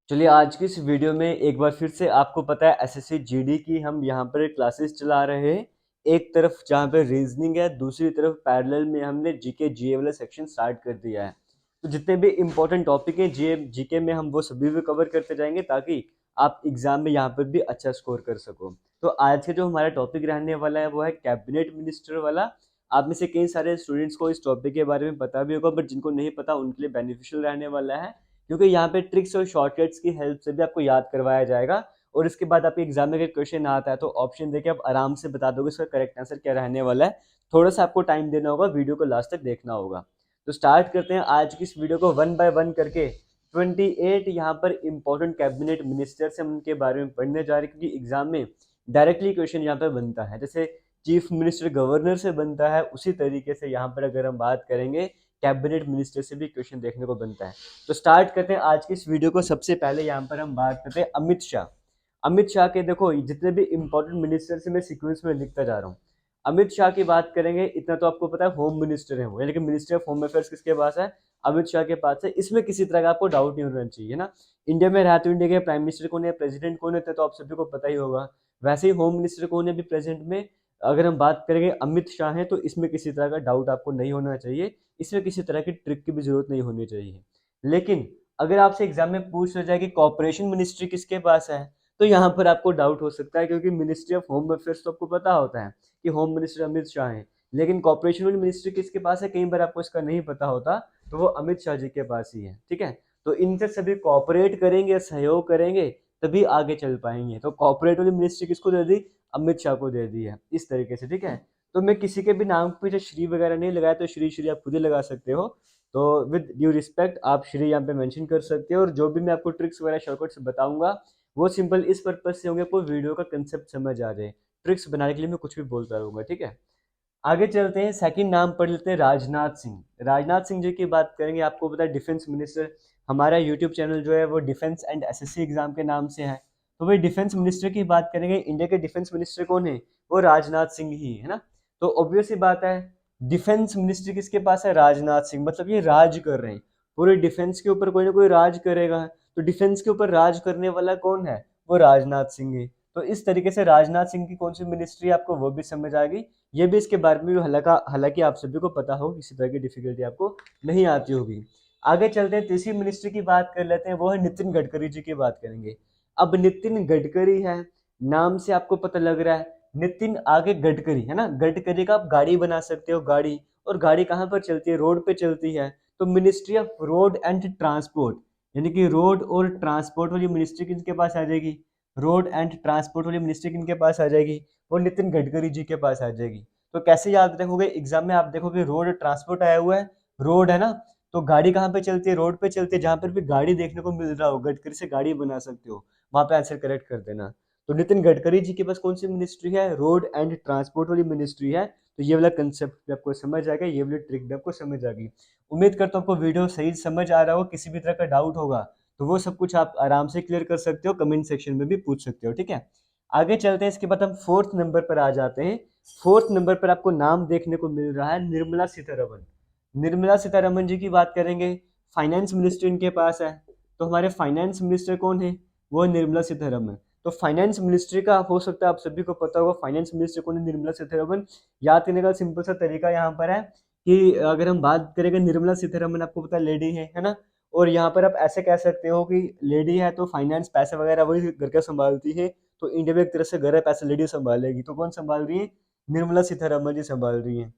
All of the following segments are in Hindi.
चलिए आज की इस वीडियो में एक बार फिर से आपको पता है एसएससी जीडी की हम यहाँ पर क्लासेस चला रहे हैं। एक तरफ जहाँ पे रीजनिंग है, दूसरी तरफ पैरेलल में हमने जीके जीए वाला सेक्शन स्टार्ट कर दिया है। तो जितने भी इंपॉर्टेंट टॉपिक हैं जीए जीके में हम वो सभी भी कवर करते जाएंगे ताकि आप एग्जाम में यहाँ पर भी अच्छा स्कोर कर सको। तो आज का जो हमारा टॉपिक रहने वाला है वो है कैबिनेट मिनिस्टर वाला। आप में से कई सारे स्टूडेंट्स को इस टॉपिक के बारे में पता भी होगा, बट जिनको नहीं पता उनके लिए बेनिफिशियल रहने वाला है, क्योंकि यहाँ पे ट्रिक्स और शॉर्टकट्स की हेल्प से भी आपको याद करवाया जाएगा। और इसके बाद आपके एग्जाम में अगर क्वेश्चन आता है तो ऑप्शन देके आप आराम से बता दोगे इसका करेक्ट आंसर क्या रहने वाला है। थोड़ा सा आपको टाइम देना होगा, वीडियो को लास्ट तक देखना होगा। तो स्टार्ट करते हैं आज की इस वीडियो को वन बाय वन करके। 28 यहाँ पर इंपॉर्टेंट कैबिनेट मिनिस्टर्स हम उनके बारे में पढ़ने जा रहे हैं, क्योंकि एग्जाम में डायरेक्टली क्वेश्चन यहाँ पर बनता है। जैसे चीफ मिनिस्टर गवर्नर से बनता है, उसी तरीके से यहाँ पर अगर हम बात करेंगे कैबिनेट मिनिस्टर से भी क्वेश्चन देखने को बनता है। तो स्टार्ट करते हैं आज की इस वीडियो को। सबसे पहले यहाँ पर हम बात करते हैं अमित शाह। अमित शाह के देखो जितने भी इंपॉर्टेंट मिनिस्टर से मैं सीक्वेंस में लिखता जा रहा हूँ। अमित शाह की बात करेंगे, इतना तो आपको पता है होम मिनिस्टर है वो, यानी कि मिनिस्टर ऑफ होम अफेयर्स किसके पास है? अमित शाह के पास है। इसमें किसी तरह का आपको डाउट नहीं होना चाहिए ना। इंडिया में रहते इंडिया के प्राइम मिनिस्टर कौन है, प्रेसिडेंट कौन है, तो आप सभी को पता ही होगा। वैसे ही होम मिनिस्टर कौन है अभी प्रेजेंट में, अगर हम बात करेंगे अमित शाह है, तो इसमें किसी तरह का डाउट आपको नहीं होना चाहिए। इसमें किसी तरह की ट्रिक की भी जरूरत नहीं होनी चाहिए। लेकिन अगर आपसे एग्जाम में पूछ लिया जाए कि कॉर्पोरेशन मिनिस्ट्री किसके पास है, तो यहाँ पर आपको डाउट हो सकता है, क्योंकि मिनिस्ट्री ऑफ होम अफेयर्स तो आपको पता होता है कि होम मिनिस्टर अमित शाह है। लेकिन कॉर्पोरेशन मिनिस्ट्री किसके पास है, कई बार आपको इसका नहीं पता होता, तो वो अमित शाह जी के पास ही है। ठीक है, तो इनसे सभी कॉपरेट करेंगे, सहयोग करेंगे, तभी आगे चल पाएंगे। तो कॉर्पोरेट वाली मिनिस्ट्री किसको दे दी? अमित शाह को दे दी है, इस तरीके से। ठीक है, तो मैं किसी के भी नाम पे पीछे श्री वगैरह नहीं लगाया, तो श्री श्री आप खुद ही लगा सकते हो। तो विद ड्यू रिस्पेक्ट आप श्री यहाँ पे मेंशन कर सकते हो। और जो भी मैं आपको ट्रिक्स वगैरह शॉर्टकट्स बताऊंगा वो सिंपल इस पर्पज से होंगे, आपको वीडियो का कंसेप्ट समझ आ जाए। ट्रिक्स बनाने के लिए मैं कुछ भी बोलता रहूंगा। ठीक है, आगे चलते हैं। सेकंड नाम पढ़ लेते हैं राजनाथ सिंह। राजनाथ सिंह जी की बात करेंगे, आपको पता है डिफेंस मिनिस्टर। हमारा यूट्यूब चैनल जो है वो डिफेंस एंड एसएससी एग्जाम के नाम से है। तो भाई डिफेंस मिनिस्टर की बात करेंगे, इंडिया के डिफेंस मिनिस्टर कौन है? वो राजनाथ सिंह ही है ना। तो ऑब्वियस सी बात है, डिफेंस मिनिस्ट्री किसके पास है? राजनाथ सिंह। मतलब ये राज कर रहे हैं, पूरे डिफेंस के ऊपर कोई ना कोई राज करेगा। तो डिफेंस के ऊपर राज करने वाला कौन है? वो राजनाथ सिंह है। तो इस तरीके से राजनाथ सिंह की कौन सी मिनिस्ट्री आपको वो भी समझ आ गई। ये भी इसके बारे में भी हालांकि आप सभी को पता हो, किसी तरह की डिफिकल्टी आपको नहीं आती होगी। आगे चलते हैं, तीसरी मिनिस्ट्री की बात कर लेते हैं, वो है नितिन गडकरी जी की बात करेंगे। अब नितिन गडकरी है, नाम से आपको पता लग रहा है नितिन आगे गडकरी है ना। गडकरी का आप गाड़ी बना सकते हो, गाड़ी। और गाड़ी कहाँ पर चलती है? रोड पे चलती है। तो ministry of road and transport, यानी कि रोड और ट्रांसपोर्ट वाली मिनिस्ट्री किसके पास आ जाएगी? रोड एंड ट्रांसपोर्ट वाली मिनिस्ट्री किनके पास आ जाएगी? वो नितिन गडकरी जी के पास आ जाएगी। तो कैसे याद रखोगे? एग्जाम में आप देखोगे रोड ट्रांसपोर्ट आया हुआ है, रोड है ना, तो गाड़ी कहाँ पे चलती है? रोड पे चलती है। जहां पर भी गाड़ी देखने को मिल रहा हो, गडकरी से गाड़ी बना सकते हो, वहां पे आंसर करेक्ट कर देना। तो नितिन गडकरी जी के पास कौन सी मिनिस्ट्री है? रोड एंड ट्रांसपोर्ट वाली मिनिस्ट्री है। तो ये वाला कंसेप्ट भी आपको समझ आ गया, ये वाली ट्रिक भी आपको समझ आ गई। उम्मीद करता हूँ आपको वीडियो सही समझ आ रहा हो। किसी भी तरह का डाउट होगा तो वो सब कुछ आप आराम से क्लियर कर सकते हो, कमेंट सेक्शन में भी पूछ सकते हो। ठीक है, आगे चलते हैं। इसके बाद हम फोर्थ नंबर पर आ जाते हैं। फोर्थ नंबर पर आपको नाम देखने को मिल रहा है निर्मला सीतारमन। निर्मला सीतारमन जी की बात करेंगे, फाइनेंस मिनिस्टर इनके पास है। तो हमारे फाइनेंस मिनिस्टर कौन है? वो है निर्मला सीतारमन। तो फाइनेंस मिनिस्ट्री का हो सकता है आप सभी को पता होगा, फाइनेंस मिनिस्टर कौन है? निर्मला सीतारमन। याद करने का सिंपल सा तरीका यहाँ पर है कि अगर हम बात करेंगे निर्मला सीतारमन, आपको पता है लेडी है ना। और यहाँ पर आप ऐसे कह सकते हो कि लेडी है तो फाइनेंस पैसे वगैरह वही घर का संभालती है। तो इंडिया में एक तरह से घर है, पैसे लेडी संभालेगी, तो कौन संभाल रही है? निर्मला सीतारमन जी संभाल रही है।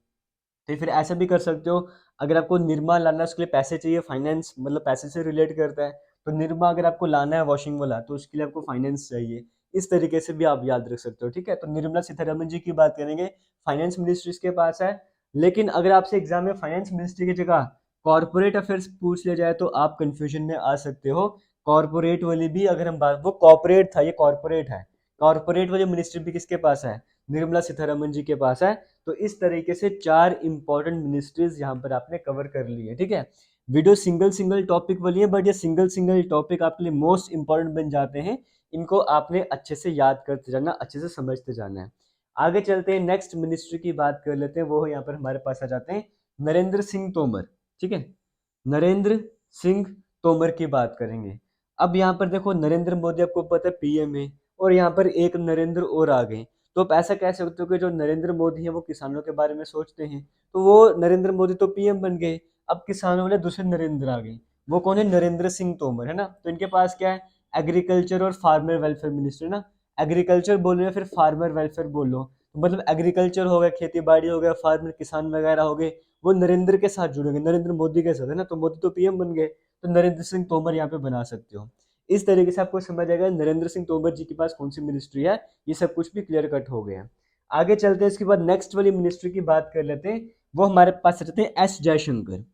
तो फिर ऐसा भी कर सकते हो, अगर आपको निरमा लाना उसके लिए पैसे चाहिए, फाइनेंस मतलब पैसे से रिलेट करता है, तो निरमा अगर आपको लाना है वॉशिंग वाला तो उसके लिए आपको फाइनेंस चाहिए। इस तरीके से भी आप याद रख सकते हो। ठीक है, तो निर्मला सीतारमन जी की बात करेंगे, फाइनेंस मिनिस्ट्री इसके पास है। लेकिन अगर आपसे एग्जाम में फाइनेंस मिनिस्ट्री की जगह कॉर्पोरेट अफेयर्स पूछ लिया जाए तो आप कंफ्यूजन में आ सकते हो। कॉर्पोरेट वाली भी अगर हम बात, वो कॉर्पोरेट था, ये कॉर्पोरेट है। कॉर्पोरेट वाली मिनिस्ट्री भी किसके पास है? निर्मला सीतारमन जी के पास है। तो इस तरीके से चार इंपॉर्टेंट मिनिस्ट्रीज यहाँ पर आपने कवर कर ली है। ठीक है, वीडियो सिंगल सिंगल टॉपिक वाली है, बट ये सिंगल सिंगल टॉपिक आपके लिए मोस्ट इंपॉर्टेंट बन जाते हैं। इनको आपने अच्छे से याद करते जाना, अच्छे से समझते जाना है। आगे चलते हैं, नेक्स्ट मिनिस्ट्री की बात कर लेते हैं। वो यहाँ पर हमारे पास आ जाते हैं नरेंद्र सिंह तोमर। ठीक है, नरेंद्र सिंह तोमर की बात करेंगे। अब यहाँ पर देखो नरेंद्र मोदी आपको पता है पीएम है, और यहाँ पर एक नरेंद्र और आ गए। तो आप ऐसा कह सकते हो कि जो नरेंद्र मोदी है वो किसानों के बारे में सोचते हैं, तो वो नरेंद्र मोदी तो पीएम बन गए। अब किसानों वाले दूसरे नरेंद्र आ गए, वो कौन है? नरेंद्र सिंह तोमर, है ना। तो इनके पास क्या है? एग्रीकल्चर और फार्मर वेलफेयर मिनिस्टर, ना। एग्रीकल्चर बोलो या फिर फार्मर वेलफेयर बोलो, तो मतलब एग्रीकल्चर हो गया, खेती बाड़ी हो गया, फार्मर किसान वगैरह हो गए, वो नरेंद्र के साथ जुड़ेंगे, नरेंद्र मोदी के साथ, है ना। तो मोदी तो पीएम बन गए, तो नरेंद्र सिंह तोमर यहाँ पे बना सकते हो। इस तरीके से आपको समझ आएगा नरेंद्र सिंह तोमर जी के पास कौन सी मिनिस्ट्री है। ये सब कुछ भी क्लियर कट हो गया। आगे चलते हैं, इसके बाद नेक्स्ट वाली मिनिस्ट्री की बात कर लेते हैं। वो हमारे पास रहते हैं एस जयशंकर।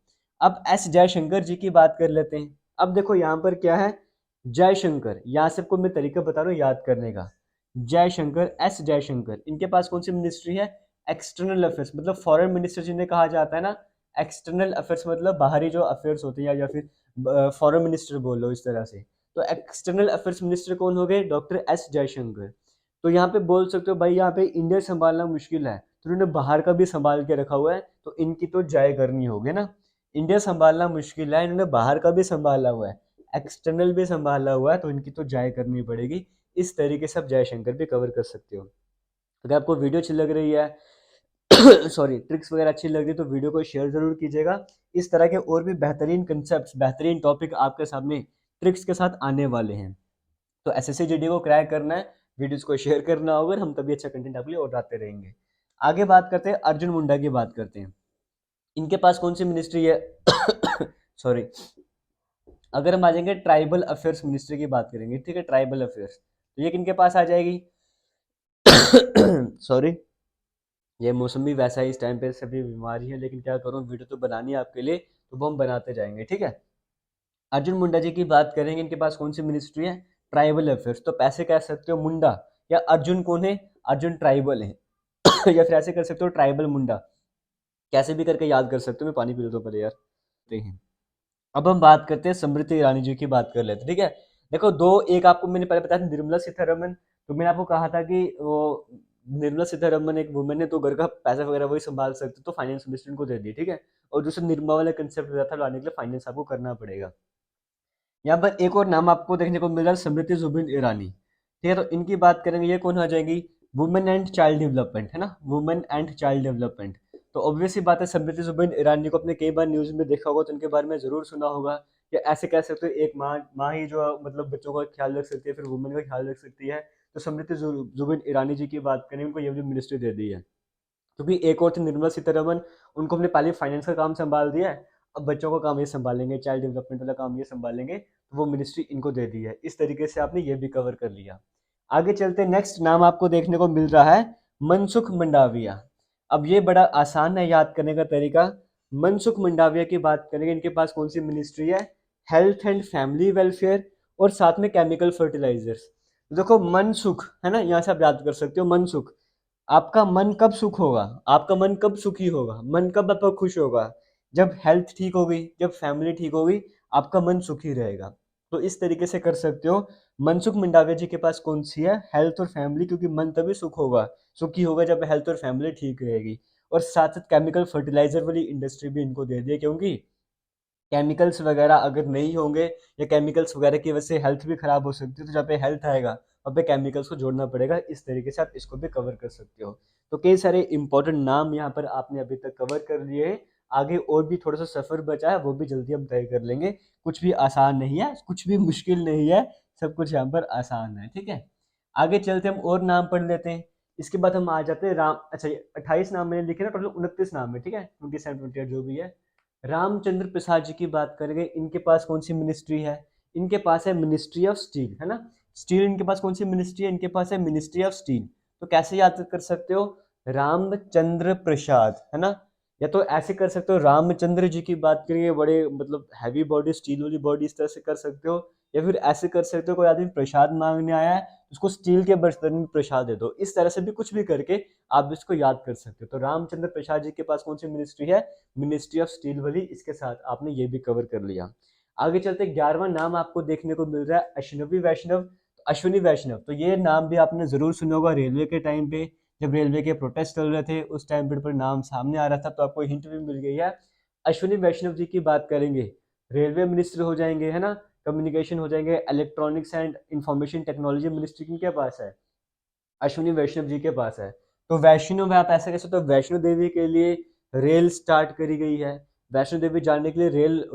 अब एस जयशंकर जी की बात कर लेते हैं। अब देखो यहाँ पर क्या है? जयशंकर, यहाँ से आपको मैं तरीका बता रहा हूँ याद करने का। जयशंकर, एस जयशंकर, इनके पास कौन सी मिनिस्ट्री है? एक्सटर्नल अफेयर्स, मतलब फॉरेन मिनिस्टर जिन्हें कहा जाता है ना। एक्सटर्नल अफेयर्स मतलब बाहरी जो अफेयर्स होते हैं, या फिर फॉरेन मिनिस्टर बोल लो इस तरह से। तो एक्सटर्नल अफेयर्स मिनिस्टर कौन हो गए? Doctor S Jaishankar. तो यहाँ पे बोल सकते हो भाई यहाँ पे इंडिया संभालना मुश्किल है, तो उन्होंने बाहर का भी संभाल के रखा हुआ है, तो इनकी तो जय करनी होगी ना। इंडिया संभालना मुश्किल है, इन्होंने बाहर का भी संभाला हुआ है, एक्सटर्नल भी संभाला हुआ है, तो इनकी तो जय करनी पड़ेगी। इस तरीके से आप जयशंकर भी कवर कर सकते हो। अगर आपको वीडियो अच्छी लग रही है सॉरी, ट्रिक्स वगैरह अच्छी लग रही है, तो वीडियो को शेयर जरूर कीजिएगा। इस तरह के और भी बेहतरीन कंसेप्ट, बेहतरीन टॉपिक आपके सामने ट्रिक्स के साथ आने वाले हैं। तो एसएससी जीडी को क्रैक करना है, वीडियोस को शेयर करना होगा, हम तभी अच्छा कंटेंट आपके लिए और लाते रहेंगे। आगे बात करते हैं, अर्जुन मुंडा की बात करते हैं। इनके पास कौन सी मिनिस्ट्री है? सॉरी, अगर हम आ जाएंगे ट्राइबल अफेयर्स मिनिस्ट्री की बात करेंगे, ठीक है, ट्राइबल अफेयर्स, तो ये किनके पास आ जाएगी? सॉरी, ये मौसम भी वैसा ही, इस टाइम पे सभी बीमारी है, लेकिन क्या करूं, वीडियो तो बनानी है आपके लिए, तो वो हम बनाते जाएंगे, ठीक है। अर्जुन मुंडा जी की बात करेंगे, इनके पास कौन सी मिनिस्ट्री है? Tribal affairs. तो पैसे कह सकते हो मुंडा, या अर्जुन कौन है? अर्जुन ट्राइबल है। या फिर ऐसे कर सकते हो ट्राइबल मुंडा, कैसे भी करके याद कर सकते हो। मैं पानी पी लेता हूँ पहले यार। हैं। अब हम बात करते हैं स्मृति ईरानी जी की, बात कर लेते हैं, ठीक है। देखो दो, एक आपको मैंने पहले बताया था निर्मला सीतारमन, तो मैंने आपको कहा था कि वो निर्मला सीतारमन एक वुमेन है, तो घर का पैसा वगैरह वही संभाल सकते, तो फाइनेंस मिनिस्टर को दे दी, ठीक है। और दूसरा निर्मला वाला कंसेप्ट था, लाने के लिए फाइनेंस आपको करना पड़ेगा। यहाँ पर एक और नाम आपको देखने को मिल रहा है, स्मृति जुबिन ईरानी, ठीक है। तो इनकी बात करेंगे, ये कौन आ जाएगी? वुमेन एंड चाइल्ड डेवलपमेंट, है ना, वुमेन एंड चाइल्ड डेवलपमेंट। तो ऑब्वियस सी बात है, स्मृति जुबिन ईरानी को अपने कई बार न्यूज में देखा होगा, तो इनके बारे में जरूर सुना होगा। या ऐसे कह सकते हो एक माँ माँ ही जो मतलब बच्चों का ख्याल रख सकती है, फिर वुमेन का ख्याल रख सकती है। तो स्मृति जुबिन ईरानी जी की बात करें, उनको ये भी मिनिस्ट्री दे दी है। क्योंकि एक और थी निर्मला सीतारमन, उनको हमने पहले फाइनेंस का काम संभाल दिया है, अब बच्चों का काम ये संभालेंगे, चाइल्ड डेवलपमेंट वाला काम ये संभालेंगे, तो वो मिनिस्ट्री इनको दे दी है। इस तरीके से आपने ये भी कवर कर लिया। आगे चलते, नेक्स्ट नाम आपको देखने को मिल रहा है मनसुख मंडाविया। अब ये बड़ा आसान है याद करने का तरीका। मनसुख मंडाविया की बात करेंगे, इनके पास कौन सी मिनिस्ट्री है? हेल्थ एंड फैमिली वेलफेयर, और साथ में केमिकल फर्टिलाइजर्स। देखो मनसुख, है ना, यहाँ से आप याद कर सकते हो मनसुख। आपका मन कब सुख होगा? आपका मन कब सुखी होगा? मन कब आपका खुश होगा? जब हेल्थ ठीक होगी, जब फैमिली ठीक होगी, आपका मन सुखी रहेगा। तो इस तरीके से कर सकते हो। मनसुख मंडाविया जी के पास कौन सी है? हेल्थ और फैमिली, क्योंकि मन तभी सुख होगा, सुखी होगा जब हेल्थ और फैमिली ठीक रहेगी। और साथ साथ केमिकल फर्टिलाइजर वाली इंडस्ट्री भी इनको दे दी है, क्योंकि केमिकल्स वगैरह अगर नहीं होंगे, या केमिकल्स वगैरह की वजह से हेल्थ भी खराब हो सकती है, तो जहाँ पे हेल्थ आएगा वहाँ पे केमिकल्स को जोड़ना पड़ेगा। इस तरीके से आप इसको भी कवर कर सकते हो। तो कई सारे इंपॉर्टेंट नाम यहाँ पर आपने अभी तक कवर कर लिए हैं। आगे और भी थोड़ा सा सफर बचा है, वो भी जल्दी हम तय कर लेंगे। कुछ भी आसान नहीं है, कुछ भी मुश्किल नहीं है, सब कुछ यहाँ पर आसान है, ठीक है। आगे चलते हम और नाम पढ़ लेते हैं। इसके बाद हम आ जाते हैं राम, अच्छा 28 नाम मैंने लिखे ना, टोटल 29 नाम है, ठीक है, 27 28 जो भी है। रामचंद्र प्रसाद जी की बात करेंगे, इनके पास कौन सी मिनिस्ट्री है? इनके पास है मिनिस्ट्री ऑफ स्टील, है ना। स्टील, इनके पास कौन सी मिनिस्ट्री है? इनके पास है मिनिस्ट्री ऑफ स्टील। तो कैसे याद कर सकते हो? रामचंद्र प्रसाद, है ना। या तो ऐसे कर सकते हो, रामचंद्र जी की बात करेंगे, बड़े मतलब हैवी बॉडी, स्टील वाली बॉडी, इस तरह से कर सकते हो। या फिर ऐसे कर सकते हो, कोई आदमी प्रसाद मांगने आया है, उसको स्टील के बर्तन में प्रसाद दे दो। इस तरह से भी कुछ भी करके आप इसको याद कर सकते हो। तो रामचंद्र प्रसाद जी के पास कौन सी मिनिस्ट्री है? मिनिस्ट्री ऑफ स्टील वाली। इसके साथ आपने ये भी कवर कर लिया। आगे चलते, 11वां नाम आपको देखने को मिल रहा है अश्विनी वैष्णव। अश्विनी वैष्णव, तो ये नाम भी आपने जरूर सुना होगा रेलवे के टाइम पे, जब रेलवे के प्रोटेस्ट चल रहे थे, उस टाइम पर नाम सामने आ रहा था, तो आपको हिंट भी मिल गई है। अश्विनी वैष्णव जी की बात करेंगे, रेलवे मिनिस्टर हो जाएंगे, है ना। कम्युनिकेशन हो जाएंगे, electronics and information technology ministry किनके पास है, अश्विनी वैष्णव जी के पास है। तो वैष्णव है, आप ऐसा कह सकते हो वैष्णो देवी के लिए रेल स्टार्ट करी गई है, वैष्णो देवी जाने के लिए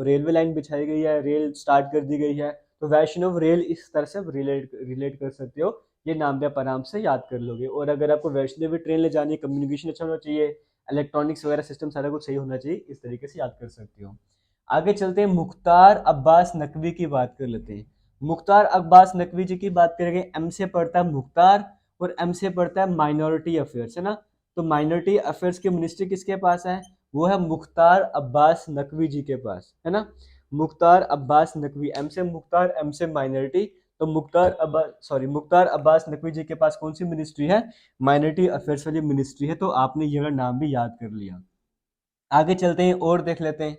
रेलवे लाइन बिछाई गई है, रेल स्टार्ट कर दी गई है। तो वैष्णव रेल इस तरह से रिलेट रिलेट कर सकते हो, ये नाम भी आप आराम से याद कर लोगे। और अगर आपको वैष्णो देवी ट्रेन ले जानी है, कम्युनिकेशन अच्छा होना चाहिए, इलेक्ट्रॉनिक्स वगैरह सिस्टम सारा कुछ सही होना चाहिए, इस तरीके से याद कर सकते हो। आगे चलते हैं, मुख्तार अब्बास नकवी की बात कर लेते हैं। मुख्तार अब्बास नकवी जी की बात करेंगे, एम से पढ़ता है मुख्तार और एम से पढ़ता है माइनॉरिटी अफेयर्स, है ना। तो माइनॉरिटी अफेयर्स की मिनिस्ट्री किसके पास है, वो है मुख्तार अब्बास नकवी जी के पास, है ना। मुख्तार अब्बास नकवी, एम से मुख्तार, एम से माइनॉरिटी। तो मुख्तार अब्बास नकवी जी के पास कौन सी मिनिस्ट्री है, माइनॉरिटी अफेयर्स वाली मिनिस्ट्री है। तो आपने ये वाला नाम भी याद कर लिया। आगे चलते हैं और देख लेते हैं।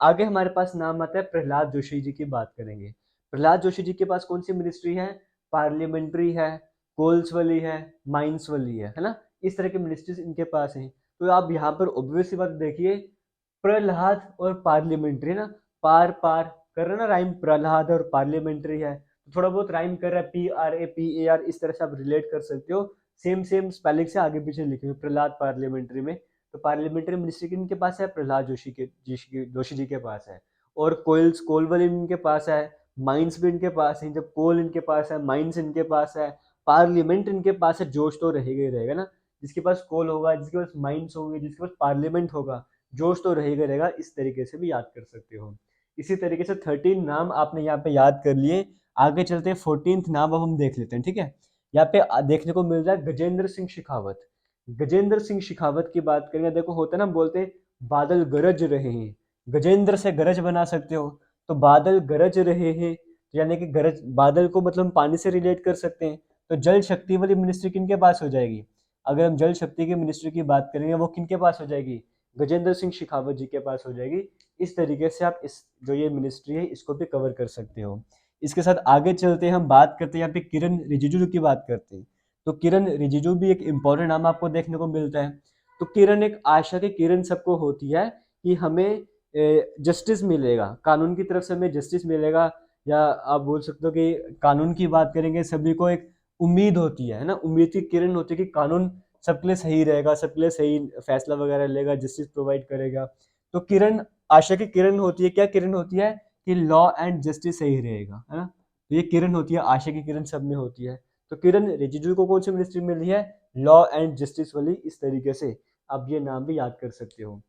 आगे हमारे पास नाम आता है प्रहलाद जोशी जी की बात करेंगे। प्रहलाद जोशी जी के पास कौन सी मिनिस्ट्री है, पार्लियामेंट्री है, कोल्स वाली है, माइंस वाली है ना। इस तरह की मिनिस्ट्रीज इनके पास हैं। तो आप यहाँ पर ऑब्वियस सी बात देखिए, प्रहलाद और पार्लियामेंट्री ना, पार पार कर रहे हैं ना राइम, प्रहलाद और पार्लियामेंट्री है, तो थोड़ा बहुत राइम कर रहा है, PRAPAR, इस तरह से आप रिलेट कर सकते हो। सेम सेम स्पेलिंग से आगे पीछे लिखे हुए, प्रहलाद पार्लियामेंट्री में। तो पार्लियामेंट्री मिनिस्ट्री किनके पास है, प्रहलाद जोशी जी के पास है। और कोल वाले इनके पास है, माइंस भी इनके पास है। जब कोल इनके पास है, माइंस इनके पास है, पार्लियामेंट इनके पास है, जोश तो रहेगा ही रहेगा ना। जिसके पास कोल होगा, जिसके पास माइंस होंगे, जिसके पास पार्लियामेंट होगा, जोश तो रहेगा रहेगा। इस तरीके से भी याद कर सकते हो। इसी तरीके से 13 नाम आपने यहाँ पे याद कर लिए। आगे चलते हैं, 14th नाम अब हम देख लेते हैं, ठीक है। यहाँ पे देखने को मिल रहा है गजेंद्र सिंह शेखावत। गजेंद्र सिंह शेखावत की बात करेंगे, देखो होता है ना, बोलते हैं बादल गरज रहे हैं, गजेंद्र से गरज बना सकते हो। तो बादल गरज रहे हैं, यानी कि गरज, बादल को मतलब पानी से रिलेट कर सकते हैं। तो जल शक्ति वाली मिनिस्ट्री किनके पास हो जाएगी, अगर हम जल शक्ति की मिनिस्ट्री की बात करेंगे, वो किनके पास हो जाएगी, गजेंद्र सिंह शेखावत जी के पास हो जाएगी। इस तरीके से आप इस जो ये मिनिस्ट्री है इसको भी कवर कर सकते हो। इसके साथ आगे चलते हैं, हम बात करते हैं यहाँ पे किरण रिजिजू की बात करते हैं। तो किरण रिजिजू भी एक इम्पॉर्टेंट नाम आपको देखने को मिलता है। तो किरण, एक आशा की किरण सबको होती है कि हमें जस्टिस मिलेगा, कानून की तरफ से हमें जस्टिस मिलेगा, या आप बोल सकते हो कि कानून की बात करेंगे, सभी को एक उम्मीद होती है ना, उम्मीद की किरण होती है कि कानून सबके लिए सही रहेगा, सबके लिए सही फैसला वगैरह लेगा, जस्टिस प्रोवाइड करेगा। तो किरण, आशा की किरण होती है, क्या किरण होती है, कि लॉ एंड जस्टिस सही रहेगा, है ना। तो ये किरण होती है, आशा की किरण सब में होती है। तो किरण रिजिजू को कौन सी मिनिस्ट्री मिल रही है, लॉ एंड जस्टिस वाली। इस तरीके से आप ये नाम भी याद कर सकते हो।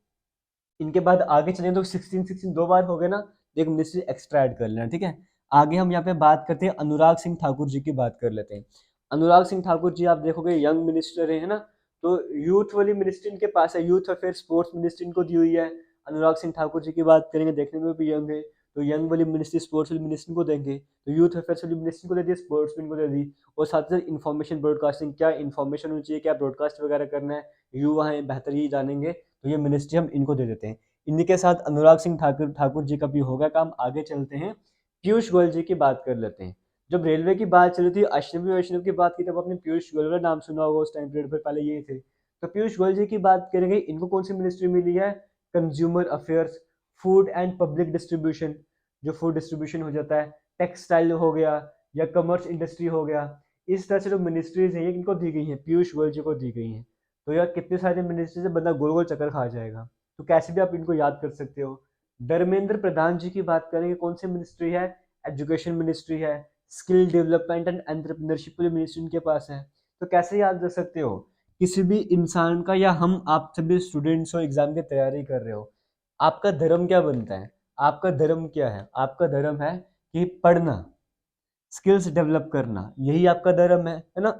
इनके बाद आगे चलें तो 16 दो बार हो गए ना, एक मिनिस्ट्री एक्स्ट्रा ऐड कर लेना, ठीक है। आगे हम यहाँ पे बात करते हैं, अनुराग सिंह ठाकुर जी की बात कर लेते हैं। अनुराग सिंह ठाकुर जी आप देखोगे यंग मिनिस्टर है ना। तो यूथ वाली मिनिस्ट्री इनके पास है, यूथ अफेयर स्पोर्ट्स मिनिस्ट्री इनको दी हुई है। अनुराग सिंह ठाकुर जी की बात करेंगे, देखने में भी यंग है, तो यंग वाली मिनिस्ट्री स्पोर्ट्स वाली मिनिस्ट्री को देंगे। तो यूथ अफेयर्स वाली मिनिस्ट्री को दे दी, स्पोर्ट्स इनको दे दी। और साथ ही साथ इन्फॉर्मेशन ब्रॉडकास्टिंग, क्या इन्फॉर्मेशन होनी चाहिए, क्या ब्रॉडकास्ट वगैरह करना है, युवा हैं बेहतर ही जानेंगे, तो ये मिनिस्ट्री हम इनको दे देते हैं। इन्हीं के साथ अनुराग सिंह ठाकुर जी का भी होगा काम। आगे चलते हैं, पीयूष गोयल जी की बात कर लेते हैं। जब रेलवे की बात चली थी, अश्विनी वैष्णव की बात की, तब आपने पीयूष गोयल का नाम सुना होगा, उस टाइम पीरियड पर पहले ये थे। तो पीयूष गोयल जी की बात करेंगे, इनको कौन सी मिनिस्ट्री मिली है, consumer affairs, food and public distribution, जो फूड डिस्ट्रीब्यूशन हो जाता है, टेक्सटाइल हो गया, या कमर्स इंडस्ट्री हो गया। इस तरह से जो मिनिस्ट्रीज हैं ये इनको दी गई हैं, पीयूष गोयल जी को दी गई हैं। तो यार कितने सारे मिनिस्ट्री से बंदा गोल गोल चक्कर खा जाएगा, तो कैसे भी आप इनको याद कर सकते हो। धर्मेंद्र प्रधान जी की बात करेंगे, कौन सी मिनिस्ट्री है, एजुकेशन मिनिस्ट्री है, skill development and entrepreneurship ministry इनके पास है। तो कैसे याद रख सकते हो, किसी भी इंसान का, या हम आप सभी स्टूडेंट्स हो, एग्जाम की तैयारी कर रहे हो, आपका धर्म क्या बनता है, आपका धर्म क्या है, आपका धर्म है कि पढ़ना, स्किल्स डेवलप करना, यही आपका धर्म है ना।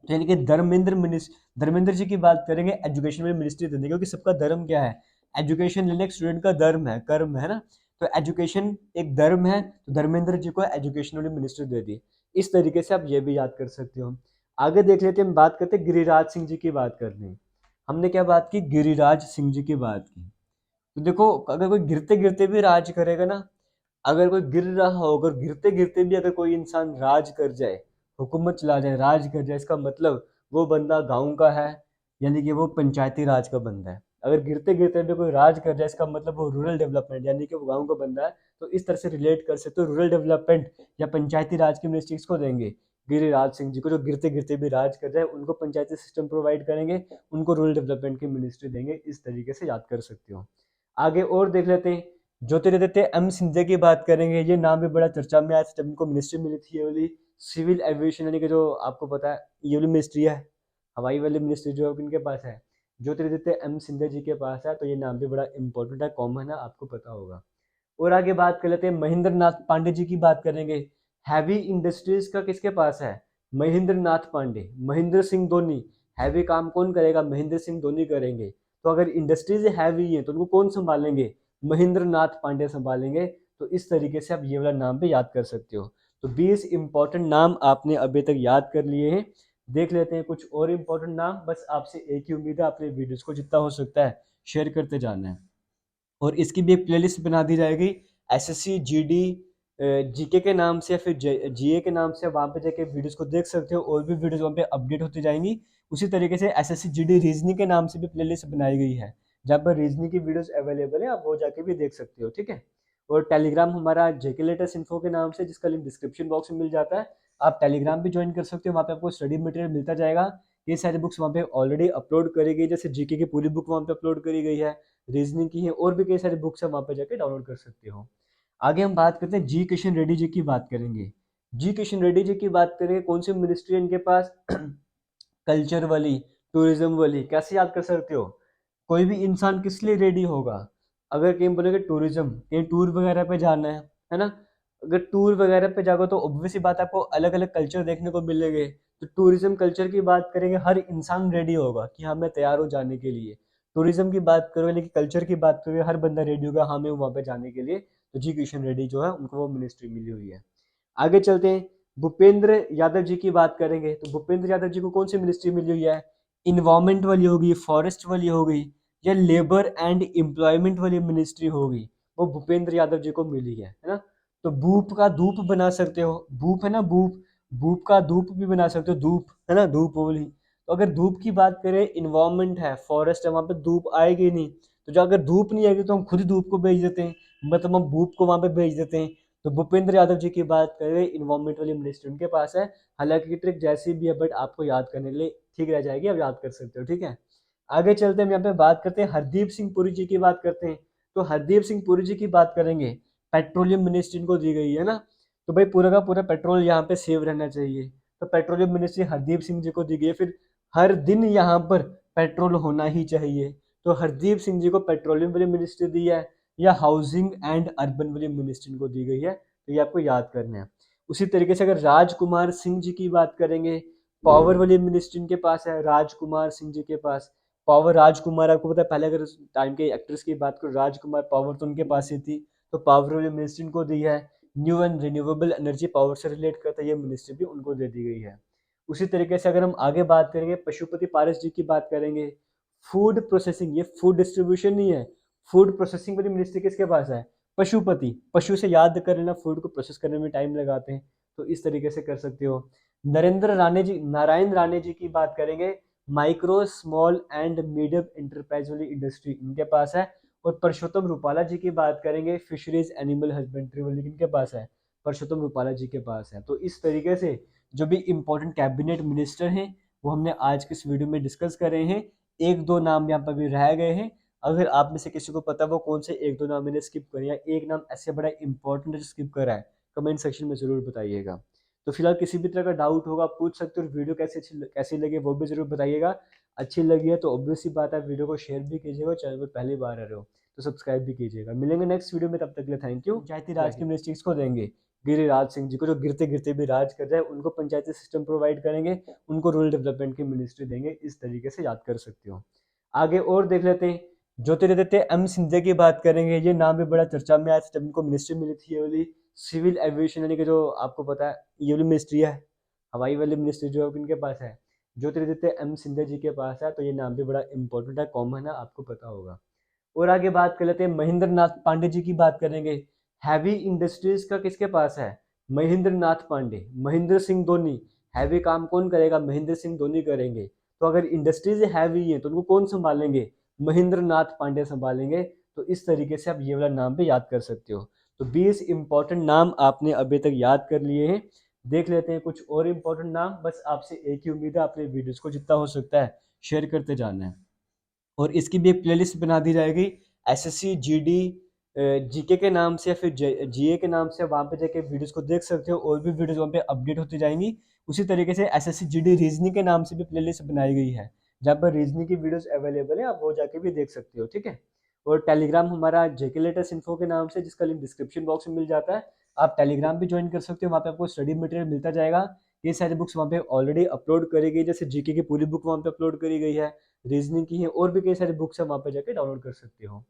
यानी कि धर्मेंद्र जी की बात करेंगे, एजुकेशन में मिनिस्ट्री देंगे, क्योंकि सबका धर्म क्या है, एजुकेशन लेना एक स्टूडेंट का धर्म है, कर्म है ना। तो एजुकेशन एक धर्म है, तो धर्मेंद्र जी को एजुकेशन वाली मिनिस्ट्री दे दी। इस तरीके से आप ये भी याद कर सकते हो। आगे देख लेते हैं, हम बात करते हैं गिरिराज सिंह जी की बात करते हैं। हमने क्या बात की, गिरिराज सिंह जी की बात की। तो देखो, अगर कोई गिरते गिरते भी राज करेगा ना, अगर कोई गिर रहा हो, अगर गिरते गिरते भी अगर कोई इंसान राज कर जाए, हुकूमत चला जाए, राज कर जाए, इसका मतलब वो बंदा गांव का है, यानी कि वो पंचायती राज का बंदा है। अगर गिरते गिरते भी कोई राज कर जाए इसका मतलब वो रूरल डेवलपमेंट यानी कि वो गाँव का बंदा है, तो इस तरह से रिलेट कर सकते हो। रूरल डेवलपमेंट या पंचायती राज की मिनिस्ट्री किसको देंगे? गिरिराज सिंह जी को, जो गिरते गिरते भी राज कर जाए उनको पंचायती सिस्टम प्रोवाइड करेंगे, उनको रूरल डेवलपमेंट की मिनिस्ट्री देंगे। इस तरीके से याद कर सकते हो। आगे और देख लेते हैं। ज्योतिरादित्य एम सिंधिया की बात करेंगे। ये नाम भी बड़ा चर्चा में आया था जब इनको मिनिस्ट्री मिली थी, ये वाली सिविल एविएशन यानी कि जो आपको पता है ये वाली मिनिस्ट्री है, हवाई वाली मिनिस्ट्री जो है इनके पास है, ज्योतिरादित्य एम सिंधिया जी के पास है। तो ये नाम भी बड़ा इंपॉर्टेंट है, कॉमन है, आपको पता होगा। और आगे बात कर लेते हैं, महेंद्र नाथ पांडे जी की बात करेंगे। हैवी इंडस्ट्रीज का किसके पास है? महेंद्र नाथ पांडे, महेंद्र सिंह धोनी। हैवी काम कौन करेगा? महेंद्र सिंह धोनी करेंगे। तो अगर इंडस्ट्रीज हैवी है तो उनको कौन संभालेंगे? महेंद्र नाथ पांडे संभालेंगे। तो इस तरीके से आप ये वाला नाम भी याद कर सकते हो। तो 20 इंपॉर्टेंट नाम आपने अभी तक याद कर लिए हैं। देख लेते हैं कुछ और इंपॉर्टेंट नाम। बस आपसे एक ही उम्मीद है, अपने वीडियोस को जितना हो सकता है शेयर करते जाना है। और इसकी भी एक प्लेलिस्ट बना दी जाएगी, एसएससी जीडी जीके के नाम से या फिर जीए के नाम से। वहाँ पे जाके वीडियोस को देख सकते हो, और भी वीडियोस वहाँ पे अपडेट होती जाएंगी। उसी तरीके से एसएससी जीडी रीजनिंग के नाम से भी प्लेलिस्ट बनाई गई है, जहाँ पर रीजनिंग की वीडियोस अवेलेबल है, आप वो जाके भी देख सकते हो। ठीक है। और टेलीग्राम हमारा जेके लेटेस्ट इन्फो के नाम से, जिसका लिंक डिस्क्रिप्शन बॉक्स में मिल जाता है। आप टेलीग्राम भी ज्वाइन कर सकते हो, वहाँ पे आपको स्टडी मटेरियल मिलता जाएगा। ये सारी बुक्स वहाँ पे ऑलरेडी अपलोड करी गई, जैसे जीके की पूरी बुक वहाँ पे अपलोड करी गई है, रीजनिंग की है, और भी कई सारी बुक्स है, वहाँ पे जाके डाउनलोड कर सकते हो। आगे हम बात करते हैं, जी किशन रेड्डी जी की बात करेंगे। जी किशन रेड्डी जी की बात करेंगे, कौन सी मिनिस्ट्री है इनके पास? कल्चर वाली, टूरिज्म वाली। कैसे याद कर सकते हो? कोई भी इंसान किस लिए रेडी होगा? अगर कहीं बोलेगे टूरिज्म, कहीं टूर वगैरह पे जाना है ना? अगर टूर वगैरह पे जाओगे तो ऑब्वियस सी बात है, आपको अलग अलग कल्चर देखने को मिलेंगे। तो टूरिज्म कल्चर की बात करेंगे, हर इंसान रेडी होगा कि हाँ मैं तैयार हूँ जाने के लिए। टूरिज्म की बात करोगे, लेकिन कल्चर की बात करोगे, हर बंदा रेडी होगा हाँ मैं वहाँ पे जाने के लिए। तो जी किशन रेड्डी जो है उनको वो मिनिस्ट्री मिली हुई है। आगे चलते हैं, भूपेंद्र यादव जी की बात करेंगे। तो भूपेंद्र यादव जी को कौन सी मिनिस्ट्री मिली हुई है? इन्वायरमेंट वाली होगी, फॉरेस्ट वाली होगी, या लेबर एंड एम्प्लॉयमेंट वाली मिनिस्ट्री होगी, वो भूपेंद्र यादव जी को मिली है ना? तो भूप का धूप बना सकते हो, भूप है ना, भूप, भूप का धूप भी बना सकते हो, धूप है ना, धूप वाली। तो अगर धूप की बात करें, इन्वायरमेंट है, फॉरेस्ट है, वहां पे धूप आएगी नहीं। तो जो अगर धूप नहीं आएगी तो हम खुद ही धूप को भेज देते हैं, मतलब हम भूप को वहां पे भेज देते हैं। तो भूपेंद्र यादव जी की बात करें, इन्वायरमेंट वाली मिनिस्ट्री उनके पास है। हालांकि ट्रिक जैसी भी है, बट आपको याद करने के लिए ठीक रह जाएगी, आप याद कर सकते हो। ठीक है। आगे चलते हैं, हम यहाँ पे बात करते हैं, हरदीप सिंह पुरी जी की बात करते हैं। तो हरदीप सिंह पुरी जी की बात करेंगे, पेट्रोलियम मिनिस्ट्री इनको दी गई है ना? तो भाई पूरा का पूरा पेट्रोल यहाँ पे सेव रहना चाहिए, तो पेट्रोलियम मिनिस्ट्री हरदीप सिंह जी को दी गई है। फिर हर दिन यहाँ पर पेट्रोल होना ही चाहिए। तो हरदीप सिंह जी को पेट्रोलियम वाली मिनिस्ट्री दी है, या हाउसिंग एंड अर्बन वाली मिनिस्ट्री को दी गई है। तो ये आपको याद करना है। उसी तरीके से अगर राजकुमार सिंह जी की बात करेंगे, पावर वाली मिनिस्ट्री इनके पास है, राजकुमार सिंह जी के पास। पावर, राजकुमार आपको पता है, पहले अगर टाइम के एक्ट्रेस की बात करो, राजकुमार पावर तो उनके पास ही थी। तो पावर वाली मिनिस्ट्री इनको दी है। New and renewable energy, power से रिलेट करता है, ये मिनिस्ट्री भी उनको दे दी गई है। उसी तरीके से अगर हम आगे बात करेंगे, पशुपति पारस जी की बात करेंगे, फूड प्रोसेसिंग, ये फूड डिस्ट्रीब्यूशन नहीं है, फूड प्रोसेसिंग वाली मिनिस्ट्री किसके पास है? पशुपति। पशु से याद कर लेना, फूड को प्रोसेस करने में टाइम लगाते हैं, तो इस तरीके से कर सकते हो। नरेंद्र राणे जी, नारायण राणे जी की बात करेंगे, micro small and medium enterprise वाली इंडस्ट्री इनके पास है। और परषोत्तम रूपाला जी की बात करेंगे, फिशरीज एनिमल हस्बेंड्री वाली इनके पास है, परषोत्तम रूपाला जी के पास है। तो इस तरीके से जो भी इंपॉर्टेंट कैबिनेट मिनिस्टर हैं वो हमने आज के इस वीडियो में डिस्कस करे हैं। एक दो नाम यहाँ पर भी रह गए हैं, अगर आप में से किसी को पता वो कौन से एक दो नाम मैंने स्किप करे, या एक नाम ऐसे बड़ा इंपॉर्टेंट है जो स्किप करा है, कमेंट सेक्शन में जरूर बताइएगा। तो फिलहाल किसी भी तरह का डाउट होगा पूछ सकते हो। वीडियो कैसी लगी वो भी जरूर बताइएगा। अच्छी लगी है तो ऑब्वियस सी बात है, वीडियो को शेयर भी कीजिएगा, चैनल पर पहली बार आ रहे हो तो सब्सक्राइब भी कीजिएगा। मिलेंगे नेक्स्ट वीडियो में, तब तक के लिए थैंक यू। पंचायती राज की मिनिस्ट्री को देंगे, गिरिराज सिंह जी को, जो गिरते गिरते भी राज कर जाए उनको पंचायती सिस्टम प्रोवाइड करेंगे, उनको रूरल डेवलपमेंट की मिनिस्ट्री देंगे। इस तरीके से याद कर सकते हो। आगे और देख लेते हैं, ज्योतिरादित्य एम सिंधिया की बात करेंगे। ये नाम भी बड़ा चर्चा में आया था जब इनको मिनिस्ट्री मिली थी, ये वाली सिविल एविएशन यानी कि जो आपको पता है ये वाली मिनिस्ट्री है, हवाई वाली मिनिस्ट्री जो है इनके पास है, ज्योतिरादित्य एम सिंधिया जी के पास है। तो ये नाम भी बड़ा इंपॉर्टेंट है, कॉमन है, आपको पता होगा। और आगे बात कर लेते हैं, महेंद्र नाथ पांडे जी की बात करेंगे। हैवी इंडस्ट्रीज का किसके पास है? महेंद्र नाथ पांडे, महेंद्र सिंह धोनी। हैवी काम कौन करेगा? महेंद्र सिंह धोनी करेंगे। तो अगर इंडस्ट्रीज हैवी है तो उनको कौन संभालेंगे? महेंद्र नाथ पांडे संभालेंगे। तो इस तरीके से आप ये वाला नाम भी याद कर सकते हो। तो 20 इंपॉर्टेंट नाम आपने अभी तक याद कर लिए हैं। देख लेते हैं कुछ और इंपॉर्टेंट नाम। बस आपसे एक ही उम्मीद है, अपने वीडियोस को जितना हो सकता है शेयर करते जाना है। और इसकी भी एक प्लेलिस्ट बना दी जाएगी, एसएससी जीडी जीके के नाम से या फिर जीए के नाम से। वहाँ पे जाके वीडियोस को देख सकते हो, और भी वीडियोस वहाँ पे अपडेट होती जाएंगी। उसी तरीके से एसएससी जीडी रीजनिंग के नाम से भी प्लेलिस्ट बनाई गई है, जहाँ पर रीजनिंग की वीडियोस अवेलेबल है, आप वो जाके भी देख सकते हो, ठीक है। और टेलीग्राम हमारा जेके लेटेस्ट इन्फो के नाम से, जिसका लिंक डिस्क्रिप्शन बॉक्स में मिल जाता है। आप टेलीग्राम भी ज्वाइन कर सकते हो, वहाँ पे आपको स्टडी मटेरियल मिलता जाएगा। ये सारी बुक्स वहाँ पे ऑलरेडी अपलोड करी गई, जैसे जीके की पूरी बुक वहाँ पे अपलोड करी गई है, रीजनिंग की है, और भी कई सारी बुक्स है, वहाँ पे जाके डाउनलोड कर सकते हो।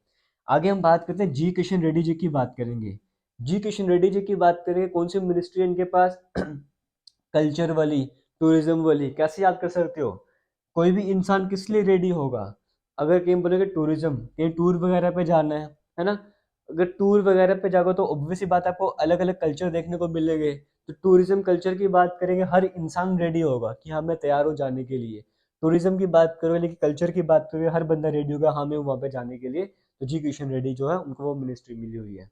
आगे हम बात करते हैं जी किशन रेड्डी जी की बात करेंगे। जी किशन रेड्डी जी की बात करेंगे, कौन सी मिनिस्ट्री है इनके पास? कल्चर वाली, टूरिज्म वाली। कैसे याद कर सकते हो? कोई भी इंसान किस लिए रेडी होगा? अगर कहीं बोलेंगे टूरिज्म, कहीं टूर वगैरह पे जाना है ना। अगर टूर वगैरह पे जाओगे तो ऑब्वियस सी बात है, आपको अलग अलग कल्चर देखने को मिलेंगे। तो टूरिज्म कल्चर की बात करेंगे, हर इंसान रेडी होगा कि हाँ मैं तैयार हूँ जाने के लिए। टूरिज्म की बात करोगे, लेकिन कल्चर की बात करोगे, हर बंदा रेडी होगा हाँ मैं वहाँ पे जाने के लिए। तो जी किशन रेड्डी जो है उनको वो मिनिस्ट्री मिली हुई है।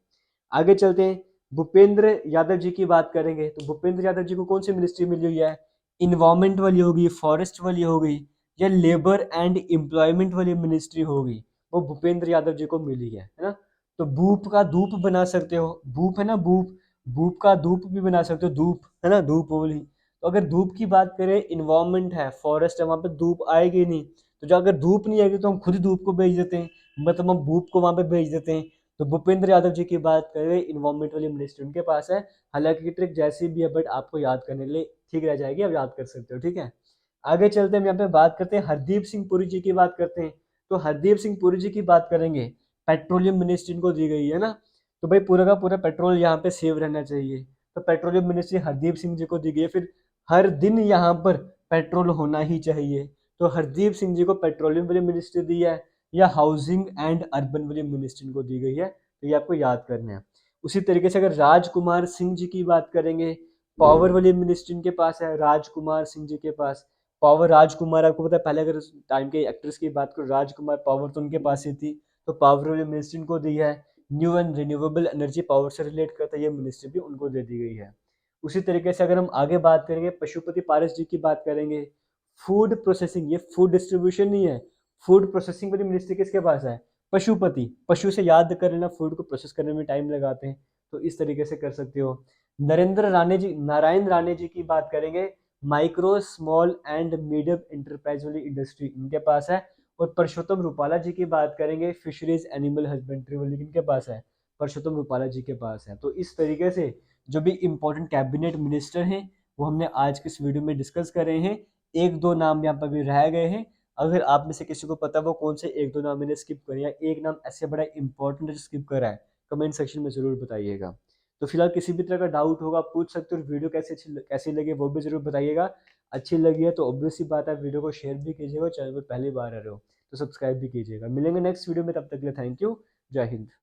आगे चलते हैं, भूपेंद्र यादव जी की बात करेंगे। तो भूपेंद्र यादव जी को कौन सी मिनिस्ट्री मिली हुई है? इन्वायरमेंट वाली होगी, फॉरेस्ट वाली होगी, या लेबर एंड एम्प्लॉयमेंट वाली मिनिस्ट्री होगी, वो भूपेंद्र यादव जी को मिली है ना। तो भूप का धूप बना सकते हो, भूप है ना भूप, भूप का धूप भी बना सकते हो, धूप है ना, धूप वाली। तो अगर धूप की बात करें, इन्वायरमेंट है, फॉरेस्ट है, वहां पे धूप आएगी नहीं। तो जो अगर धूप नहीं आएगी तो हम खुद धूप को भेज देते हैं, मतलब हम भूप को वहां पे भेज देते हैं। तो भूपेंद्र यादव जी की बात करें, इन्वायरमेंट वाली मिनिस्ट्री उनके पास है। हालांकि ट्रिक जैसी भी है, बट आपको याद करने के लिए ठीक रह जाएगी, आप याद कर सकते हो, ठीक है। आगे चलते हैं, हम यहाँ पे बात करते हैं हरदीप सिंह पुरी जी की बात करते हैं। तो हरदीप सिंह पुरी जी की बात करेंगे, पेट्रोलियम मिनिस्ट्री इनको दी गई है ना। तो भाई पूरा का पूरा पेट्रोल यहाँ पे सेव रहना चाहिए, तो पेट्रोलियम मिनिस्ट्री हरदीप सिंह जी को दी गई है। फिर हर दिन यहाँ पर पेट्रोल होना ही चाहिए, तो हरदीप सिंह जी को पेट्रोलियम वाली मिनिस्ट्री दी है, या हाउसिंग एंड अर्बन वाली मिनिस्ट्री को दी गई है। तो ये आपको याद करना है। उसी तरीके से अगर राजकुमार सिंह जी की बात करेंगे, पावर वाली मिनिस्ट्री इनके पास है, राजकुमार सिंह जी के पास। पावर, राजकुमार आपको पता है, पहले अगर टाइम के एक्ट्रेस की बात करो, राजकुमार पावर तो उनके पास ही थी। तो पावर वाली मिनिस्ट्री इनको दी है। New and renewable energy, power से रिलेट करता है, ये मिनिस्ट्री भी उनको दे दी गई है। उसी तरीके से अगर हम आगे बात करेंगे, पशुपति पारस जी की बात करेंगे, फूड प्रोसेसिंग, ये फूड डिस्ट्रीब्यूशन नहीं है, फूड प्रोसेसिंग वाली मिनिस्ट्री किसके पास है? पशुपति। पशु से याद कर लेना, फूड को प्रोसेस करने में टाइम लगाते हैं, तो इस तरीके से कर सकते हो। नरेंद्र राणे जी, नारायण राणे जी की बात करेंगे, micro small and medium enterprise वाली इंडस्ट्री इनके पास है। और परषोत्तम रूपाला जी की बात करेंगे, फिशरीज एनिमल हस्बेंड्री वाली इनके पास है, परषोत्तम रूपाला जी के पास है। तो इस तरीके से जो भी इंपॉर्टेंट कैबिनेट मिनिस्टर हैं वो हमने आज के इस वीडियो में डिस्कस करे हैं। एक दो नाम यहाँ पर भी रह गए हैं, अगर आप में से किसी को पता है वो कौन से एक दो नाम मैंने स्किप करे, या एक नाम ऐसे बड़ा इंपॉर्टेंट है जो स्किप करा है, कमेंट सेक्शन में जरूर बताइएगा। तो फिलहाल किसी भी तरह का डाउट होगा आप पूछ सकते हो। वीडियो कैसी लगी वो भी जरूर बताइएगा। अच्छी लगी है तो ऑब्वियस सी बात है, वीडियो को शेयर भी कीजिएगा, चैनल पर पहली बार आ रहे हो तो सब्सक्राइब भी कीजिएगा। मिलेंगे नेक्स्ट वीडियो में, तब तक के लिए थैंक यू, जय हिंद।